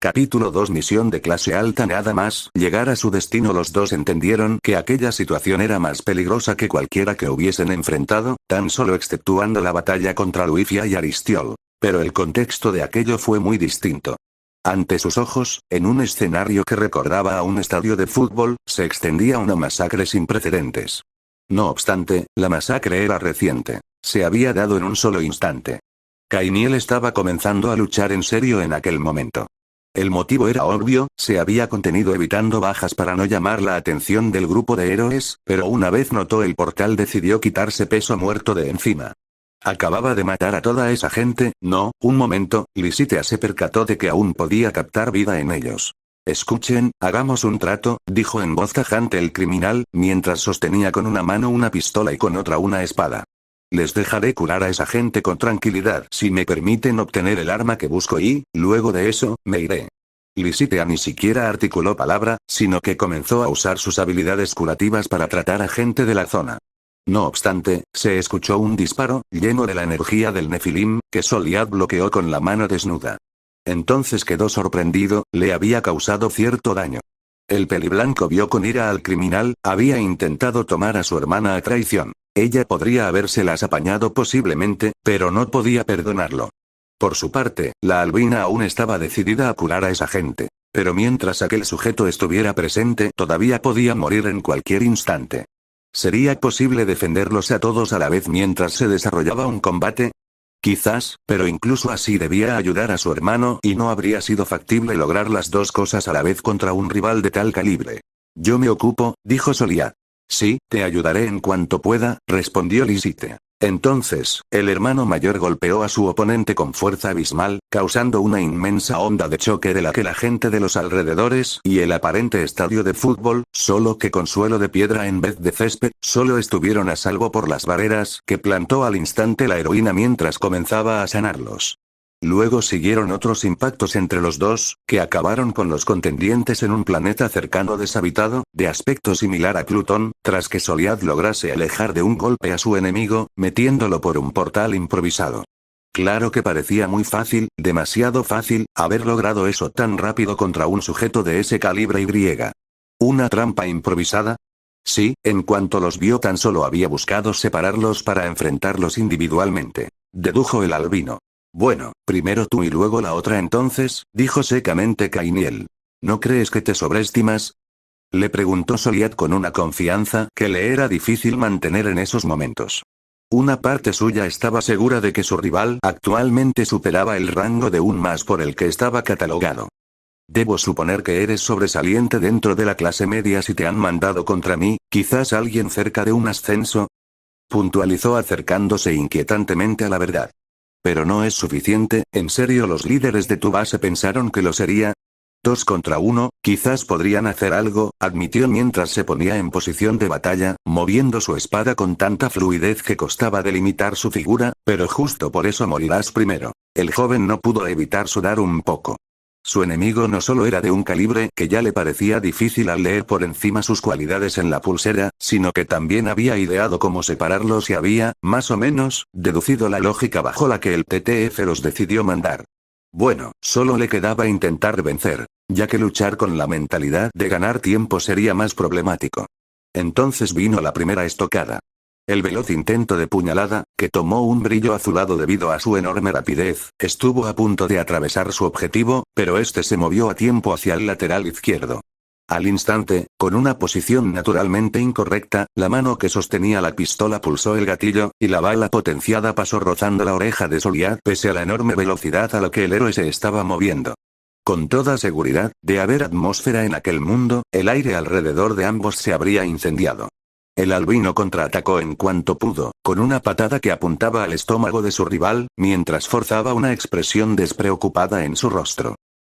Capítulo 2 Misión de clase alta. Nada más llegar a su destino, los dos entendieron que aquella situación era más peligrosa que cualquiera que hubiesen enfrentado, tan solo exceptuando la batalla contra Luifia y Aristiol. Pero el contexto de aquello fue muy distinto. Ante sus ojos, en un escenario que recordaba a un estadio de fútbol, se extendía una masacre sin precedentes. No obstante, la masacre era reciente. Se había dado en un solo instante. Kainiel estaba comenzando a luchar en serio en aquel momento. El motivo era obvio, se había contenido evitando bajas para no llamar la atención del grupo de héroes, pero una vez notó el portal decidió quitarse peso muerto de encima. Acababa de matar a toda esa gente, no, un momento, Lisitea se percató de que aún podía captar vida en ellos. Escuchen, hagamos un trato, dijo en voz tajante el criminal, mientras sostenía con una mano una pistola y con otra una espada. Les dejaré curar a esa gente con tranquilidad si me permiten obtener el arma que busco y, luego de eso, me iré. Lisitea ni siquiera articuló palabra, sino que comenzó a usar sus habilidades curativas para tratar a gente de la zona. No obstante, se escuchó un disparo, lleno de la energía del Nefilim, que Soliad bloqueó con la mano desnuda. Entonces quedó sorprendido, le había causado cierto daño. El peliblanco vio con ira al criminal, había intentado tomar a su hermana a traición. Ella podría habérselas apañado posiblemente, pero no podía perdonarlo. Por su parte, la albina aún estaba decidida a curar a esa gente. Pero mientras aquel sujeto estuviera presente, todavía podía morir en cualquier instante. ¿Sería posible defenderlos a todos a la vez mientras se desarrollaba un combate? Quizás, pero incluso así debía ayudar a su hermano y no habría sido factible lograr las dos cosas a la vez contra un rival de tal calibre. Yo me ocupo, dijo Soliad. Sí, te ayudaré en cuanto pueda, respondió Lisitea. Entonces, el hermano mayor golpeó a su oponente con fuerza abismal, causando una inmensa onda de choque de la que la gente de los alrededores y el aparente estadio de fútbol, solo que con suelo de piedra en vez de césped, solo estuvieron a salvo por las barreras que plantó al instante la heroína mientras comenzaba a sanarlos. Luego siguieron otros impactos entre los dos, que acabaron con los contendientes en un planeta cercano deshabitado, de aspecto similar a Plutón, tras que Soliad lograse alejar de un golpe a su enemigo, metiéndolo por un portal improvisado. Claro que parecía muy fácil, demasiado fácil, haber logrado eso tan rápido contra un sujeto de ese calibre y. ¿Una trampa improvisada? Sí, en cuanto los vio tan solo había buscado separarlos para enfrentarlos individualmente, dedujo el albino. Bueno, primero tú y luego la otra entonces, dijo secamente Kainiel. ¿No crees que te sobreestimas? Le preguntó Soliad con una confianza que le era difícil mantener en esos momentos. Una parte suya estaba segura de que su rival actualmente superaba el rango de un más por el que estaba catalogado. Debo suponer que eres sobresaliente dentro de la clase media si te han mandado contra mí, quizás alguien cerca de un ascenso. Puntualizó acercándose inquietantemente a la verdad. Pero no es suficiente, ¿en serio los líderes de tu base pensaron que lo sería? 2 contra 1, quizás podrían hacer algo, admitió mientras se ponía en posición de batalla, moviendo su espada con tanta fluidez que costaba delimitar su figura, pero justo por eso morirás primero. El joven no pudo evitar sudar un poco. Su enemigo no solo era de un calibre que ya le parecía difícil al leer por encima sus cualidades en la pulsera, sino que también había ideado cómo separarlos y había, más o menos, deducido la lógica bajo la que el TTF los decidió mandar. Bueno, solo le quedaba intentar vencer, ya que luchar con la mentalidad de ganar tiempo sería más problemático. Entonces vino la primera estocada. El veloz intento de puñalada, que tomó un brillo azulado debido a su enorme rapidez, estuvo a punto de atravesar su objetivo, pero este se movió a tiempo hacia el lateral izquierdo. Al instante, con una posición naturalmente incorrecta, la mano que sostenía la pistola pulsó el gatillo, y la bala potenciada pasó rozando la oreja de Soliad pese a la enorme velocidad a la que el héroe se estaba moviendo. Con toda seguridad, de haber atmósfera en aquel mundo, el aire alrededor de ambos se habría incendiado. El albino contraatacó en cuanto pudo, con una patada que apuntaba al estómago de su rival, mientras forzaba una expresión despreocupada en su rostro.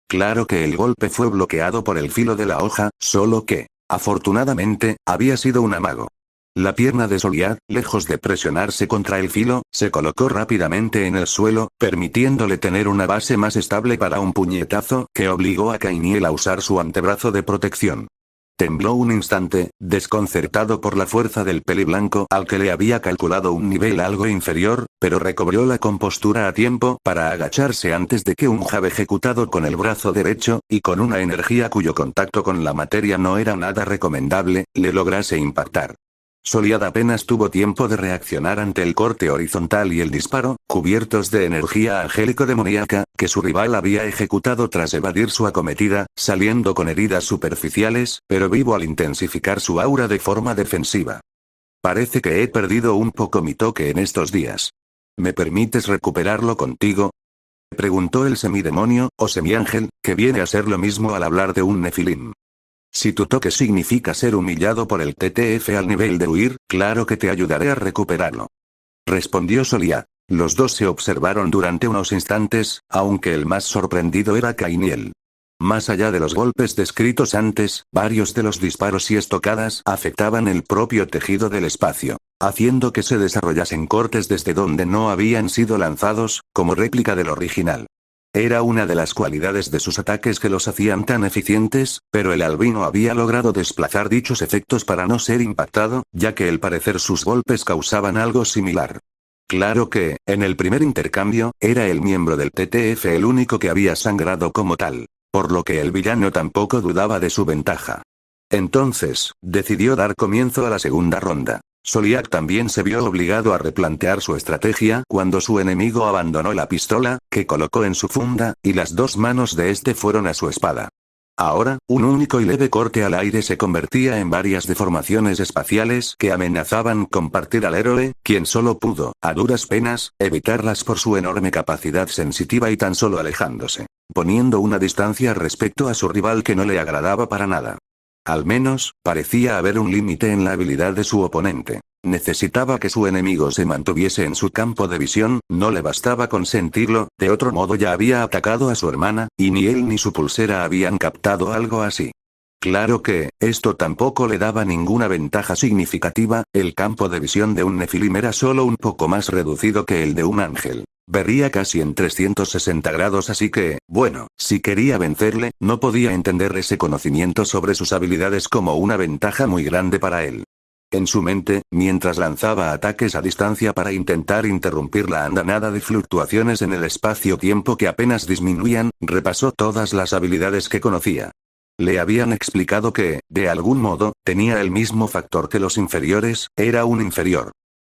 Claro que el golpe fue bloqueado por el filo de la hoja, solo que, afortunadamente, había sido un amago. La pierna de Soliad, lejos de presionarse contra el filo, se colocó rápidamente en el suelo, permitiéndole tener una base más estable para un puñetazo que obligó a Kainiel a usar su antebrazo de protección. Tembló un instante, desconcertado por la fuerza del peliblanco al que le había calculado un nivel algo inferior, pero recobró la compostura a tiempo para agacharse antes de que un jab ejecutado con el brazo derecho, y con una energía cuyo contacto con la materia no era nada recomendable, le lograse impactar. Soliad apenas tuvo tiempo de reaccionar ante el corte horizontal y el disparo, cubiertos de energía angélico-demoníaca, que su rival había ejecutado tras evadir su acometida, saliendo con heridas superficiales, pero vivo al intensificar su aura de forma defensiva. Parece que he perdido un poco mi toque en estos días. ¿Me permites recuperarlo contigo? Preguntó el semidemonio, o semiángel, que viene a ser lo mismo al hablar de un nefilim. Si tu toque significa ser humillado por el TTF al nivel de huir, claro que te ayudaré a recuperarlo. Respondió Soliad. Los dos se observaron durante unos instantes, aunque el más sorprendido era Kainiel. Más allá de los golpes descritos antes, varios de los disparos y estocadas afectaban el propio tejido del espacio, haciendo que se desarrollasen cortes desde donde no habían sido lanzados, como réplica del original. Era una de las cualidades de sus ataques que los hacían tan eficientes, pero el albino había logrado desplazar dichos efectos para no ser impactado, ya que al parecer sus golpes causaban algo similar. Claro que, en el primer intercambio, era el miembro del TTF el único que había sangrado como tal, por lo que el villano tampoco dudaba de su ventaja. Entonces, decidió dar comienzo a la segunda ronda. Soliad también se vio obligado a replantear su estrategia cuando su enemigo abandonó la pistola, que colocó en su funda, y las dos manos de este fueron a su espada. Ahora, un único y leve corte al aire se convertía en varias deformaciones espaciales que amenazaban con partir al héroe, quien solo pudo, a duras penas, evitarlas por su enorme capacidad sensitiva y tan solo alejándose, poniendo una distancia respecto a su rival que no le agradaba para nada. Al menos, parecía haber un límite en la habilidad de su oponente. Necesitaba que su enemigo se mantuviese en su campo de visión, no le bastaba con sentirlo, de otro modo ya había atacado a su hermana, y ni él ni su pulsera habían captado algo así. Claro que, esto tampoco le daba ninguna ventaja significativa, el campo de visión de un nefilim era solo un poco más reducido que el de un ángel. Vería casi en 360 grados, así que, bueno, si quería vencerle, no podía entender ese conocimiento sobre sus habilidades como una ventaja muy grande para él. En su mente, mientras lanzaba ataques a distancia para intentar interrumpir la andanada de fluctuaciones en el espacio-tiempo que apenas disminuían, repasó todas las habilidades que conocía. Le habían explicado que, de algún modo, tenía el mismo factor que los inferiores, era un inferior.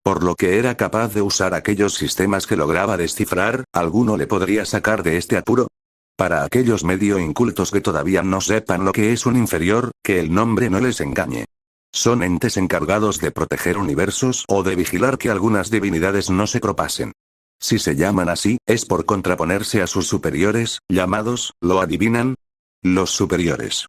Por lo que era capaz de usar aquellos sistemas que lograba descifrar, ¿alguno le podría sacar de este apuro? Para aquellos medio incultos que todavía no sepan lo que es un inferior, que el nombre no les engañe. Son entes encargados de proteger universos o de vigilar que algunas divinidades no se propasen. Si se llaman así, es por contraponerse a sus superiores, llamados, ¿lo adivinan? Los superiores.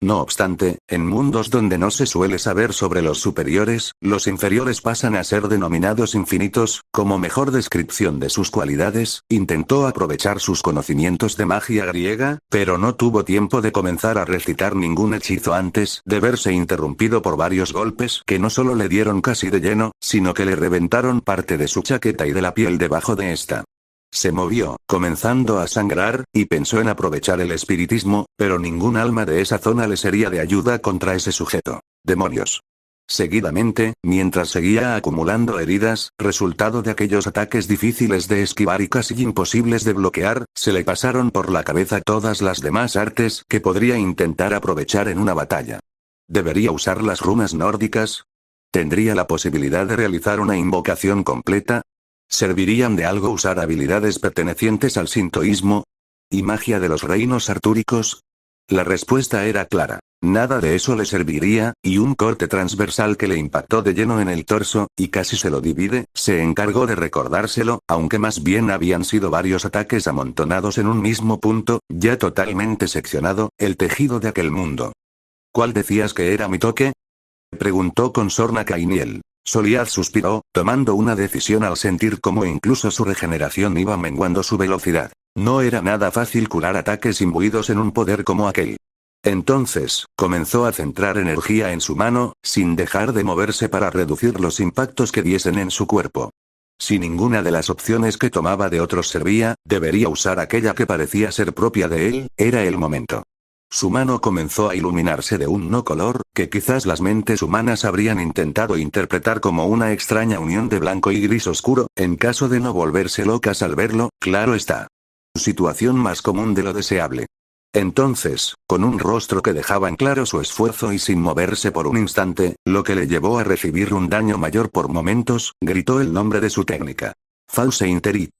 No obstante, en mundos donde no se suele saber sobre los superiores, los inferiores pasan a ser denominados infinitos. Como mejor descripción de sus cualidades, intentó aprovechar sus conocimientos de magia griega, pero no tuvo tiempo de comenzar a recitar ningún hechizo antes de verse interrumpido por varios golpes que no solo le dieron casi de lleno, sino que le reventaron parte de su chaqueta y de la piel debajo de esta. Se movió, comenzando a sangrar, y pensó en aprovechar el espiritismo, pero ningún alma de esa zona le sería de ayuda contra ese sujeto. ¡Demonios! Seguidamente, mientras seguía acumulando heridas, resultado de aquellos ataques difíciles de esquivar y casi imposibles de bloquear, se le pasaron por la cabeza todas las demás artes que podría intentar aprovechar en una batalla. ¿Debería usar las runas nórdicas? ¿Tendría la posibilidad de realizar una invocación completa? ¿Servirían de algo usar habilidades pertenecientes al sintoísmo? ¿Y magia de los reinos artúricos? La respuesta era clara. Nada de eso le serviría, y un corte transversal que le impactó de lleno en el torso, y casi se lo divide, se encargó de recordárselo, aunque más bien habían sido varios ataques amontonados en un mismo punto, ya totalmente seccionado, el tejido de aquel mundo. ¿Cuál decías que era mi toque? Preguntó con sorna Kainiel. Soliad suspiró, tomando una decisión al sentir cómo incluso su regeneración iba menguando su velocidad. No era nada fácil curar ataques imbuidos en un poder como aquel. Entonces, comenzó a centrar energía en su mano, sin dejar de moverse para reducir los impactos que diesen en su cuerpo. Si ninguna de las opciones que tomaba de otros servía, debería usar aquella que parecía ser propia de él, era el momento. Su mano comenzó a iluminarse de un no color, que quizás las mentes humanas habrían intentado interpretar como una extraña unión de blanco y gris oscuro, en caso de no volverse locas al verlo, claro está. Situación más común de lo deseable. Entonces, con un rostro que dejaba en claro su esfuerzo y sin moverse por un instante, lo que le llevó a recibir un daño mayor por momentos, gritó el nombre de su técnica. False Interit.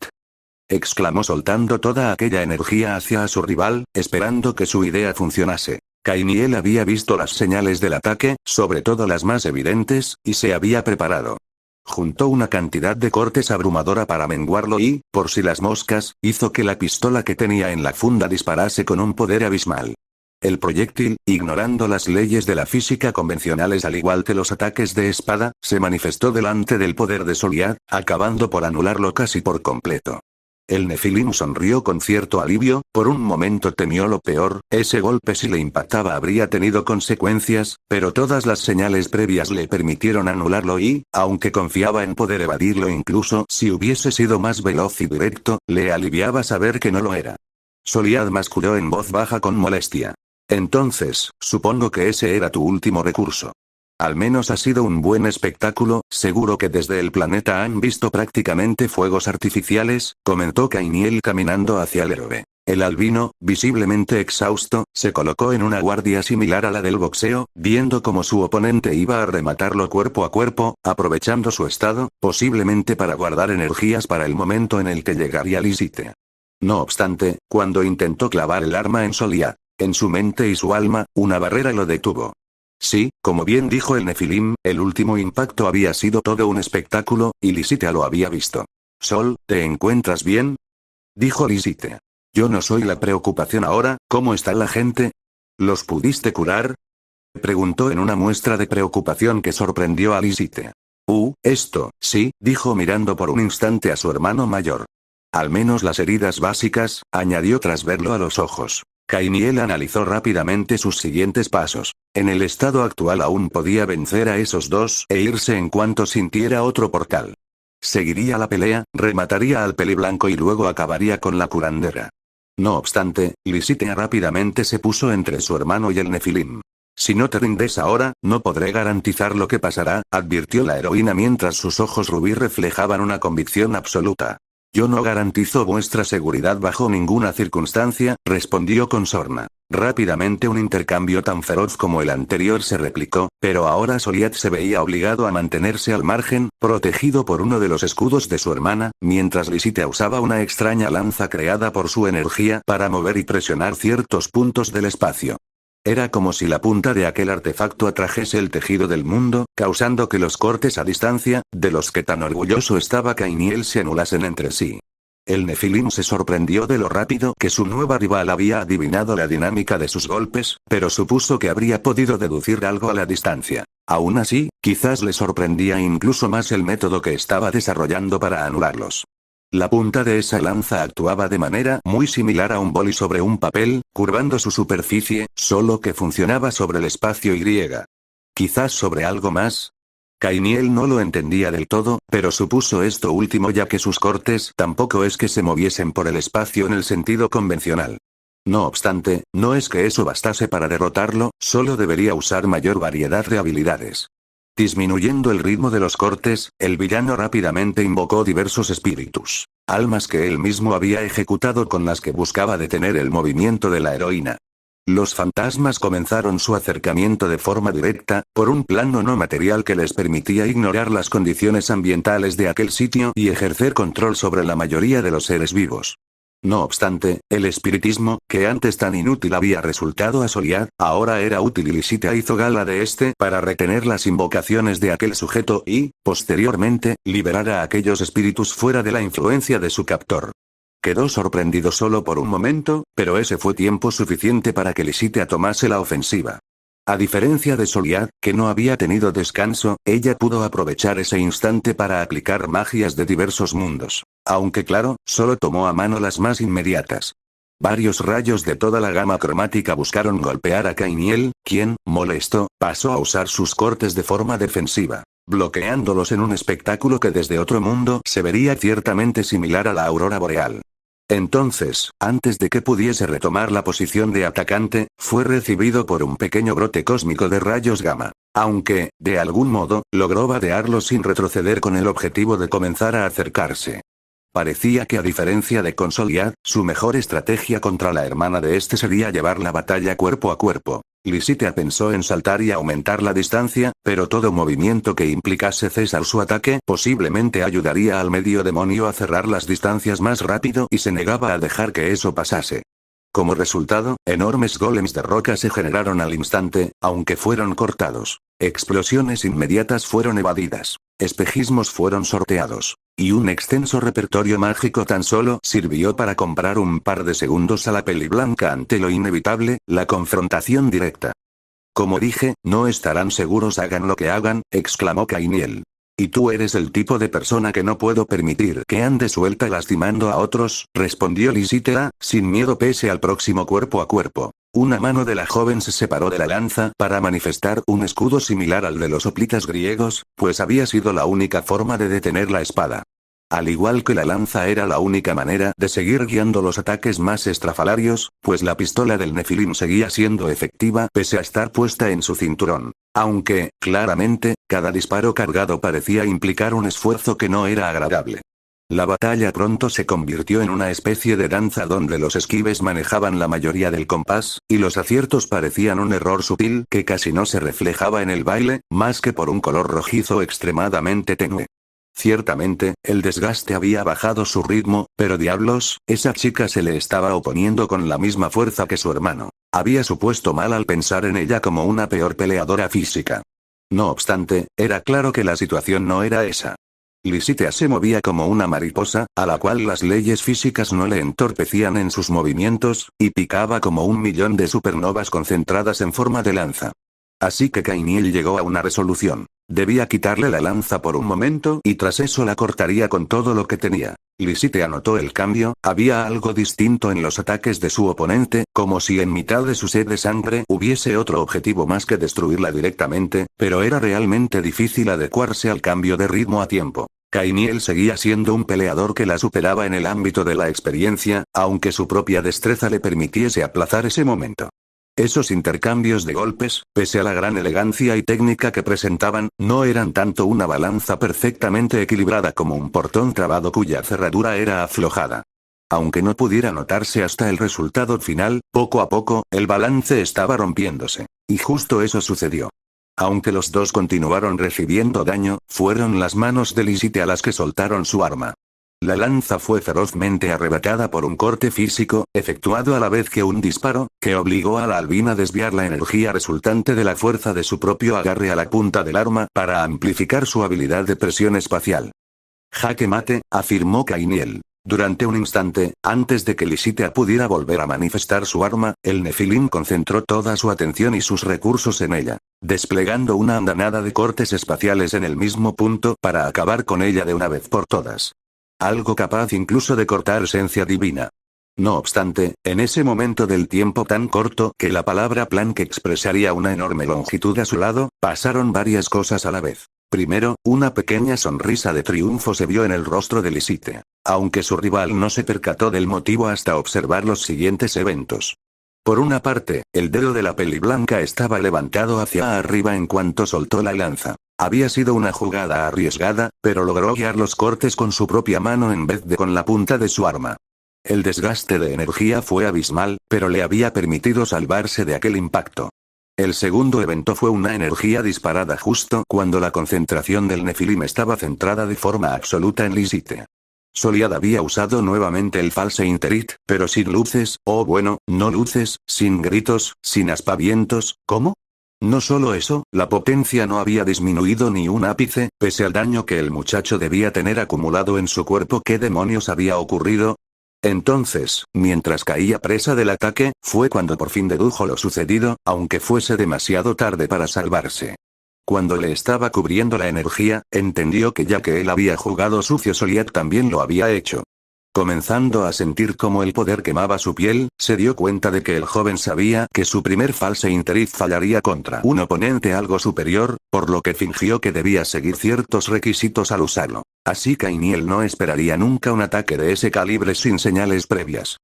Exclamó soltando toda aquella energía hacia su rival, esperando que su idea funcionase. Kainiel había visto las señales del ataque, sobre todo las más evidentes, y se había preparado. Juntó una cantidad de cortes abrumadora para menguarlo y, por si las moscas, hizo que la pistola que tenía en la funda disparase con un poder abismal. El proyectil, ignorando las leyes de la física convencionales al igual que los ataques de espada, se manifestó delante del poder de Soliad, acabando por anularlo casi por completo. El Nefilim sonrió con cierto alivio, por un momento temió lo peor, ese golpe si le impactaba habría tenido consecuencias, pero todas las señales previas le permitieron anularlo y, aunque confiaba en poder evadirlo incluso si hubiese sido más veloz y directo, le aliviaba saber que no lo era. Soliad masculló en voz baja con molestia. Entonces, supongo que ese era tu último recurso. Al menos ha sido un buen espectáculo, seguro que desde el planeta han visto prácticamente fuegos artificiales, comentó Kainiel caminando hacia el héroe. El albino, visiblemente exhausto, se colocó en una guardia similar a la del boxeo, viendo cómo su oponente iba a rematarlo cuerpo a cuerpo, aprovechando su estado, posiblemente para guardar energías para el momento en el que llegaría Lisite. No obstante, cuando intentó clavar el arma en Soliad, en su mente y su alma, una barrera lo detuvo. Sí, como bien dijo el Nefilim, el último impacto había sido todo un espectáculo, y Lisite lo había visto. Sol, ¿te encuentras bien? Dijo Lisite. Yo no soy la preocupación ahora, ¿cómo está la gente? ¿Los pudiste curar? Preguntó en una muestra de preocupación que sorprendió a Lisite. Esto, sí, dijo mirando por un instante a su hermano mayor. Al menos las heridas básicas, añadió tras verlo a los ojos. Kainiel analizó rápidamente sus siguientes pasos. En el estado actual aún podía vencer a esos dos e irse en cuanto sintiera otro portal. Seguiría la pelea, remataría al peliblanco y luego acabaría con la curandera. No obstante, Lisite rápidamente se puso entre su hermano y el Nefilim. Si no te rindes ahora, no podré garantizar lo que pasará, advirtió la heroína mientras sus ojos rubí reflejaban una convicción absoluta. Yo no garantizo vuestra seguridad bajo ninguna circunstancia, respondió con sorna. Rápidamente un intercambio tan feroz como el anterior se replicó, pero ahora Soliad se veía obligado a mantenerse al margen, protegido por uno de los escudos de su hermana, mientras Lisite usaba una extraña lanza creada por su energía para mover y presionar ciertos puntos del espacio. Era como si la punta de aquel artefacto atrajese el tejido del mundo, causando que los cortes a distancia, de los que tan orgulloso estaba Kainiel, se anulasen entre sí. El Nefilim se sorprendió de lo rápido que su nueva rival había adivinado la dinámica de sus golpes, pero supuso que habría podido deducir algo a la distancia. Aún así, quizás le sorprendía incluso más el método que estaba desarrollando para anularlos. La punta de esa lanza actuaba de manera muy similar a un boli sobre un papel, curvando su superficie, solo que funcionaba sobre el espacio Y. Quizás sobre algo más. Kainiel no lo entendía del todo, pero supuso esto último ya que sus cortes tampoco es que se moviesen por el espacio en el sentido convencional. No obstante, no es que eso bastase para derrotarlo, solo debería usar mayor variedad de habilidades. Disminuyendo el ritmo de los cortes, el villano rápidamente invocó diversos espíritus, almas que él mismo había ejecutado con las que buscaba detener el movimiento de la heroína. Los fantasmas comenzaron su acercamiento de forma directa, por un plano no material que les permitía ignorar las condiciones ambientales de aquel sitio y ejercer control sobre la mayoría de los seres vivos. No obstante, el espiritismo, que antes tan inútil había resultado a Soliad, ahora era útil y Lisite hizo gala de este para retener las invocaciones de aquel sujeto y, posteriormente, liberar a aquellos espíritus fuera de la influencia de su captor. Quedó sorprendido solo por un momento, pero ese fue tiempo suficiente para que Lisite tomase la ofensiva. A diferencia de Soliad, que no había tenido descanso, ella pudo aprovechar ese instante para aplicar magias de diversos mundos. Aunque claro, solo tomó a mano las más inmediatas. Varios rayos de toda la gama cromática buscaron golpear a Kainiel, quien, molesto, pasó a usar sus cortes de forma defensiva, bloqueándolos en un espectáculo que desde otro mundo se vería ciertamente similar a la aurora boreal. Entonces, antes de que pudiese retomar la posición de atacante, fue recibido por un pequeño brote cósmico de rayos gamma. Aunque, de algún modo, logró vadearlo sin retroceder con el objetivo de comenzar a acercarse. Parecía que a diferencia de Consoliad, su mejor estrategia contra la hermana de este sería llevar la batalla cuerpo a cuerpo. Lisitea pensó en saltar y aumentar la distancia, pero todo movimiento que implicase cesar su ataque posiblemente ayudaría al medio demonio a cerrar las distancias más rápido y se negaba a dejar que eso pasase. Como resultado, enormes golems de roca se generaron al instante, aunque fueron cortados. Explosiones inmediatas fueron evadidas. Espejismos fueron sorteados. Y un extenso repertorio mágico tan solo sirvió para comprar un par de segundos a la peli blanca ante lo inevitable, la confrontación directa. Como dije, no estarán seguros hagan lo que hagan, exclamó Kainiel. Y tú eres el tipo de persona que no puedo permitir que ande suelta lastimando a otros, respondió Lisitea, sin miedo pese al próximo cuerpo a cuerpo. Una mano de la joven se separó de la lanza para manifestar un escudo similar al de los hoplitas griegos, pues había sido la única forma de detener la espada. Al igual que la lanza era la única manera de seguir guiando los ataques más estrafalarios, pues la pistola del Nefilim seguía siendo efectiva pese a estar puesta en su cinturón. Aunque, claramente, cada disparo cargado parecía implicar un esfuerzo que no era agradable. La batalla pronto se convirtió en una especie de danza donde los esquives manejaban la mayoría del compás, y los aciertos parecían un error sutil que casi no se reflejaba en el baile, más que por un color rojizo extremadamente tenue. Ciertamente, el desgaste había bajado su ritmo, pero diablos, esa chica se le estaba oponiendo con la misma fuerza que su hermano. Había supuesto mal al pensar en ella como una peor peleadora física. No obstante, era claro que la situación no era esa. Lisitea se movía como una mariposa, a la cual las leyes físicas no le entorpecían en sus movimientos, y picaba como 1.000.000 de supernovas concentradas en forma de lanza. Así que Kainiel llegó a una resolución. Debía quitarle la lanza por un momento y tras eso la cortaría con todo lo que tenía. Lisitea notó el cambio, había algo distinto en los ataques de su oponente, como si en mitad de su sed de sangre hubiese otro objetivo más que destruirla directamente, pero era realmente difícil adecuarse al cambio de ritmo a tiempo. Kainiel seguía siendo un peleador que la superaba en el ámbito de la experiencia, aunque su propia destreza le permitiese aplazar ese momento. Esos intercambios de golpes, pese a la gran elegancia y técnica que presentaban, no eran tanto una balanza perfectamente equilibrada como un portón trabado cuya cerradura era aflojada. Aunque no pudiera notarse hasta el resultado final, poco a poco, el balance estaba rompiéndose. Y justo eso sucedió. Aunque los dos continuaron recibiendo daño, fueron las manos de Lisitea las que soltaron su arma. La lanza fue ferozmente arrebatada por un corte físico, efectuado a la vez que un disparo, que obligó a la albina a desviar la energía resultante de la fuerza de su propio agarre a la punta del arma para amplificar su habilidad de presión espacial. Jaque mate, afirmó Kainiel. Durante un instante, antes de que Lisitea pudiera volver a manifestar su arma, el Nefilim concentró toda su atención y sus recursos en ella, desplegando una andanada de cortes espaciales en el mismo punto para acabar con ella de una vez por todas. Algo capaz incluso de cortar esencia divina. No obstante, en ese momento del tiempo tan corto que la palabra plan que expresaría una enorme longitud a su lado, pasaron varias cosas a la vez. Primero, una pequeña sonrisa de triunfo se vio en el rostro de Lisitea, aunque su rival no se percató del motivo hasta observar los siguientes eventos. Por una parte, el dedo de la peli blanca estaba levantado hacia arriba en cuanto soltó la lanza. Había sido una jugada arriesgada, pero logró guiar los cortes con su propia mano en vez de con la punta de su arma. El desgaste de energía fue abismal, pero le había permitido salvarse de aquel impacto. El segundo evento fue una energía disparada justo cuando la concentración del Nefilim estaba centrada de forma absoluta en Lisitea. Soliad había usado nuevamente el false interit, pero sin luces, o bueno, no luces, sin gritos, sin aspavientos, ¿cómo? No solo eso, la potencia no había disminuido ni un ápice, pese al daño que el muchacho debía tener acumulado en su cuerpo. ¿Qué demonios había ocurrido? Entonces, mientras caía presa del ataque, fue cuando por fin dedujo lo sucedido, aunque fuese demasiado tarde para salvarse. Cuando le estaba cubriendo la energía, entendió que ya que él había jugado sucio, Soliad también lo había hecho. Comenzando a sentir cómo el poder quemaba su piel, se dio cuenta de que el joven sabía que su primer false interit fallaría contra un oponente algo superior, por lo que fingió que debía seguir ciertos requisitos al usarlo. Así Kainiel no esperaría nunca un ataque de ese calibre sin señales previas.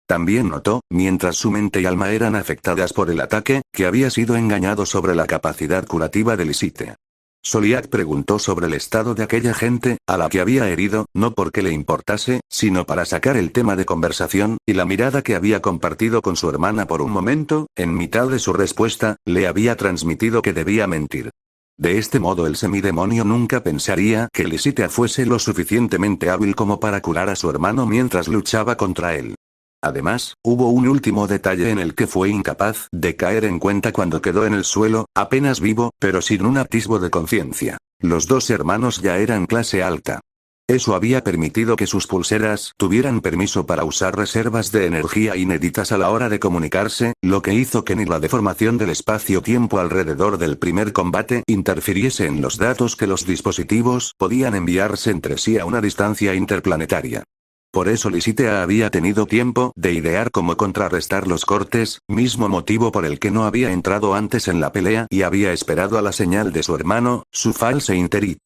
También notó, mientras su mente y alma eran afectadas por el ataque, que había sido engañado sobre la capacidad curativa de Lisite. Soliat preguntó sobre el estado de aquella gente, a la que había herido, no porque le importase, sino para sacar el tema de conversación, y la mirada que había compartido con su hermana por un momento, en mitad de su respuesta, le había transmitido que debía mentir. De este modo el semidemonio nunca pensaría que Lisite fuese lo suficientemente hábil como para curar a su hermano mientras luchaba contra él. Además, hubo un último detalle en el que fue incapaz de caer en cuenta cuando quedó en el suelo, apenas vivo, pero sin un atisbo de conciencia. Los dos hermanos ya eran clase alta. Eso había permitido que sus pulseras tuvieran permiso para usar reservas de energía inéditas a la hora de comunicarse, lo que hizo que ni la deformación del espacio-tiempo alrededor del primer combate interfiriese en los datos que los dispositivos podían enviarse entre sí a una distancia interplanetaria. Por eso Lisite había tenido tiempo de idear cómo contrarrestar los cortes, mismo motivo por el que no había entrado antes en la pelea y había esperado a la señal de su hermano, su false interit.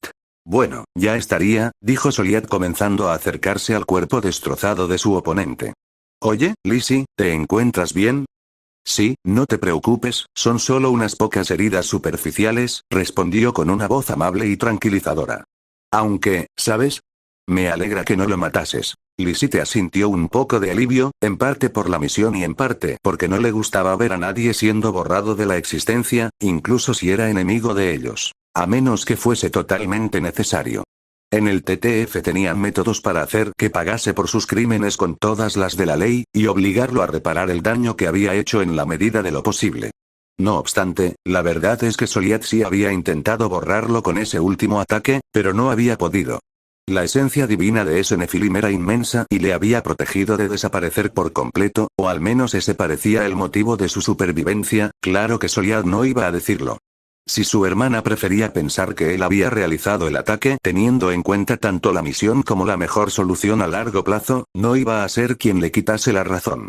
Bueno, ya estaría, dijo Soliat comenzando a acercarse al cuerpo destrozado de su oponente. Oye, Lizzie, ¿te encuentras bien? Sí, no te preocupes, son solo unas pocas heridas superficiales, respondió con una voz amable y tranquilizadora. Aunque, ¿sabes? Me alegra que no lo matases. Lisite asintió un poco de alivio, en parte por la misión y en parte porque no le gustaba ver a nadie siendo borrado de la existencia, incluso si era enemigo de ellos. A menos que fuese totalmente necesario. En el TTF tenían métodos para hacer que pagase por sus crímenes con todas las de la ley, y obligarlo a reparar el daño que había hecho en la medida de lo posible. No obstante, la verdad es que Soliat sí había intentado borrarlo con ese último ataque, pero no había podido. La esencia divina de ese Nefilim era inmensa y le había protegido de desaparecer por completo, o al menos ese parecía el motivo de su supervivencia. Claro que Soliat no iba a decirlo. Si su hermana prefería pensar que él había realizado el ataque teniendo en cuenta tanto la misión como la mejor solución a largo plazo, no iba a ser quien le quitase la razón.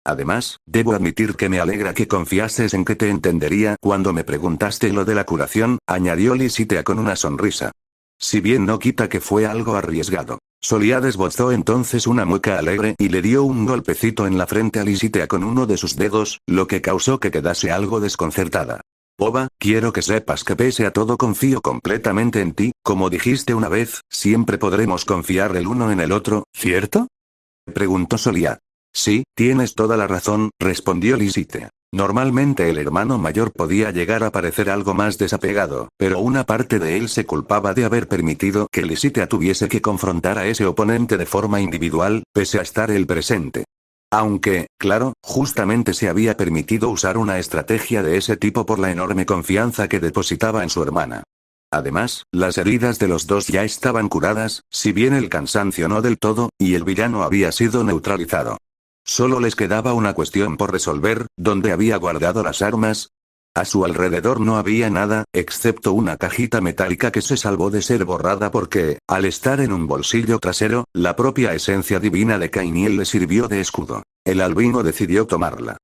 Además, debo admitir que me alegra que confiases en que te entendería cuando me preguntaste lo de la curación, añadió Lisite con una sonrisa. Si bien no quita que fue algo arriesgado. Soliat esbozó entonces una mueca alegre y le dio un golpecito en la frente a Lisite con uno de sus dedos, lo que causó que quedase algo desconcertada. Boba, quiero que sepas que pese a todo confío completamente en ti, como dijiste una vez, siempre podremos confiar el uno en el otro, ¿cierto? Preguntó Soliat. Sí, tienes toda la razón, respondió Lisite. Normalmente el hermano mayor podía llegar a parecer algo más desapegado, pero una parte de él se culpaba de haber permitido que Lisite tuviese que confrontar a ese oponente de forma individual, pese a estar él presente. Aunque, claro, justamente se había permitido usar una estrategia de ese tipo por la enorme confianza que depositaba en su hermana. Además, las heridas de los dos ya estaban curadas, si bien el cansancio no del todo, y el villano había sido neutralizado. Solo les quedaba una cuestión por resolver: ¿dónde había guardado las armas? A su alrededor no había nada, excepto una cajita metálica que se salvó de ser borrada porque, al estar en un bolsillo trasero, la propia esencia divina de Kainiel le sirvió de escudo. El albino decidió tomarla.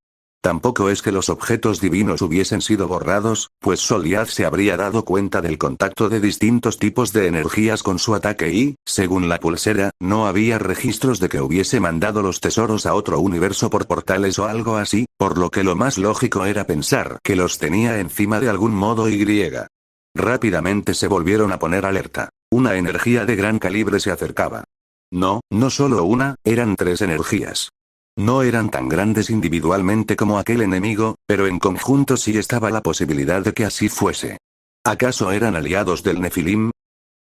Tampoco es que los objetos divinos hubiesen sido borrados, pues Soliat se habría dado cuenta del contacto de distintos tipos de energías con su ataque y, según la pulsera, no había registros de que hubiese mandado los tesoros a otro universo por portales o algo así, por lo que lo más lógico era pensar que los tenía encima de algún modo y. Rápidamente se volvieron a poner alerta. Una energía de gran calibre se acercaba. No, no solo una, eran tres energías. No eran tan grandes individualmente como aquel enemigo, pero en conjunto sí estaba la posibilidad de que así fuese. ¿Acaso eran aliados del Nefilim?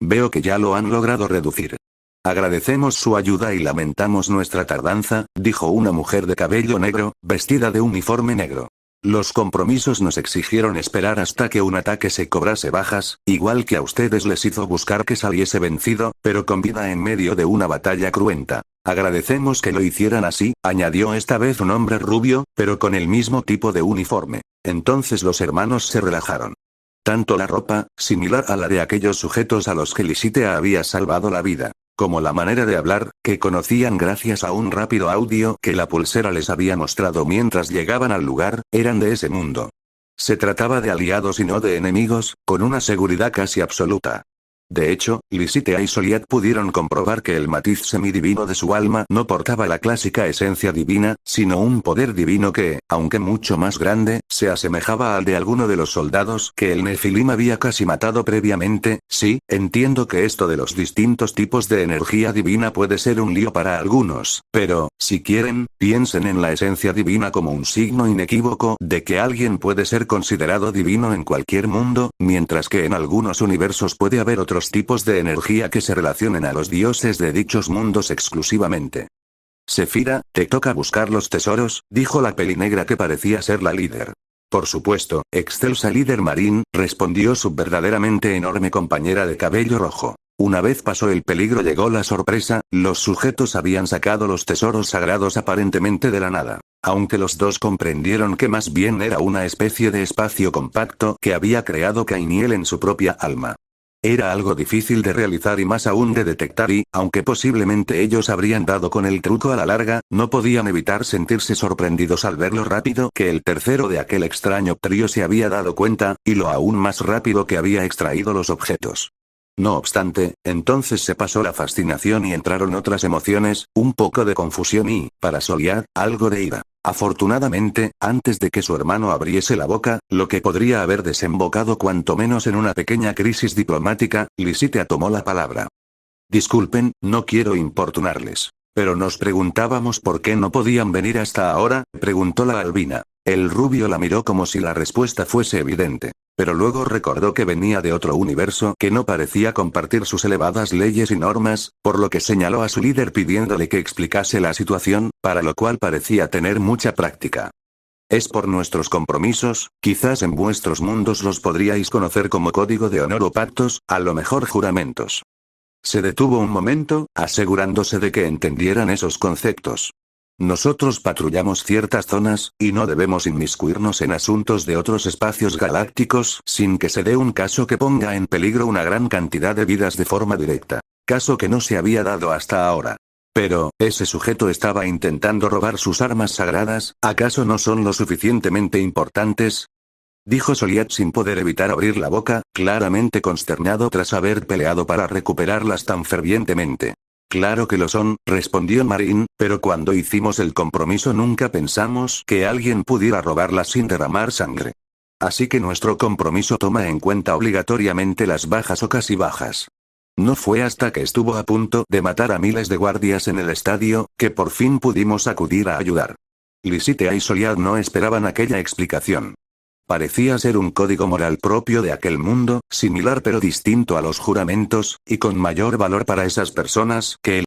Veo que ya lo han logrado reducir. Agradecemos su ayuda y lamentamos nuestra tardanza, dijo una mujer de cabello negro, vestida de uniforme negro. Los compromisos nos exigieron esperar hasta que un ataque se cobrase bajas, igual que a ustedes les hizo buscar que saliese vencido, pero con vida en medio de una batalla cruenta. Agradecemos que lo hicieran así, añadió esta vez un hombre rubio, pero con el mismo tipo de uniforme. Entonces los hermanos se relajaron. Tanto la ropa, similar a la de aquellos sujetos a los que Lisite había salvado la vida, como la manera de hablar, que conocían gracias a un rápido audio que la pulsera les había mostrado mientras llegaban al lugar, eran de ese mundo. Se trataba de aliados y no de enemigos, con una seguridad casi absoluta. De hecho, Lisite y Soliat pudieron comprobar que el matiz semidivino de su alma no portaba la clásica esencia divina, sino un poder divino que, aunque mucho más grande, se asemejaba al de alguno de los soldados que el Nefilim había casi matado previamente. Sí, entiendo que esto de los distintos tipos de energía divina puede ser un lío para algunos, pero, si quieren, piensen en la esencia divina como un signo inequívoco de que alguien puede ser considerado divino en cualquier mundo, mientras que en algunos universos puede haber otros tipos de energía que se relacionen a los dioses de dichos mundos exclusivamente. Sefira, te toca buscar los tesoros, dijo la pelinegra que parecía ser la líder. Por supuesto, excelsa líder Marín, respondió su verdaderamente enorme compañera de cabello rojo. Una vez pasó el peligro llegó la sorpresa, los sujetos habían sacado los tesoros sagrados aparentemente de la nada. Aunque los dos comprendieron que más bien era una especie de espacio compacto que había creado Kainiel en su propia alma. Era algo difícil de realizar y más aún de detectar y, aunque posiblemente ellos habrían dado con el truco a la larga, no podían evitar sentirse sorprendidos al ver lo rápido que el tercero de aquel extraño trío se había dado cuenta, y lo aún más rápido que había extraído los objetos. No obstante, entonces se pasó la fascinación y entraron otras emociones, un poco de confusión y, para Soliad, algo de ira. Afortunadamente, antes de que su hermano abriese la boca, lo que podría haber desembocado cuanto menos en una pequeña crisis diplomática, Lisite tomó la palabra. Disculpen, no quiero importunarles. Pero nos preguntábamos por qué no podían venir hasta ahora, preguntó la albina. El rubio la miró como si la respuesta fuese evidente. Pero luego recordó que venía de otro universo que no parecía compartir sus elevadas leyes y normas, por lo que señaló a su líder pidiéndole que explicase la situación, para lo cual parecía tener mucha práctica. Es por nuestros compromisos, quizás en vuestros mundos los podríais conocer como código de honor o pactos, a lo mejor juramentos. Se detuvo un momento, asegurándose de que entendieran esos conceptos. Nosotros patrullamos ciertas zonas, y no debemos inmiscuirnos en asuntos de otros espacios galácticos sin que se dé un caso que ponga en peligro una gran cantidad de vidas de forma directa. Caso que no se había dado hasta ahora. Pero, ese sujeto estaba intentando robar sus armas sagradas, ¿acaso no son lo suficientemente importantes? Dijo Soliat sin poder evitar abrir la boca, claramente consternado tras haber peleado para recuperarlas tan fervientemente. Claro que lo son, respondió Marín, pero cuando hicimos el compromiso nunca pensamos que alguien pudiera robarlas sin derramar sangre. Así que nuestro compromiso toma en cuenta obligatoriamente las bajas o casi bajas. No fue hasta que estuvo a punto de matar a miles de guardias en el estadio, que por fin pudimos acudir a ayudar. Lisite y Soliad no esperaban aquella explicación. Parecía ser un código moral propio de aquel mundo, similar pero distinto a los juramentos, y con mayor valor para esas personas que el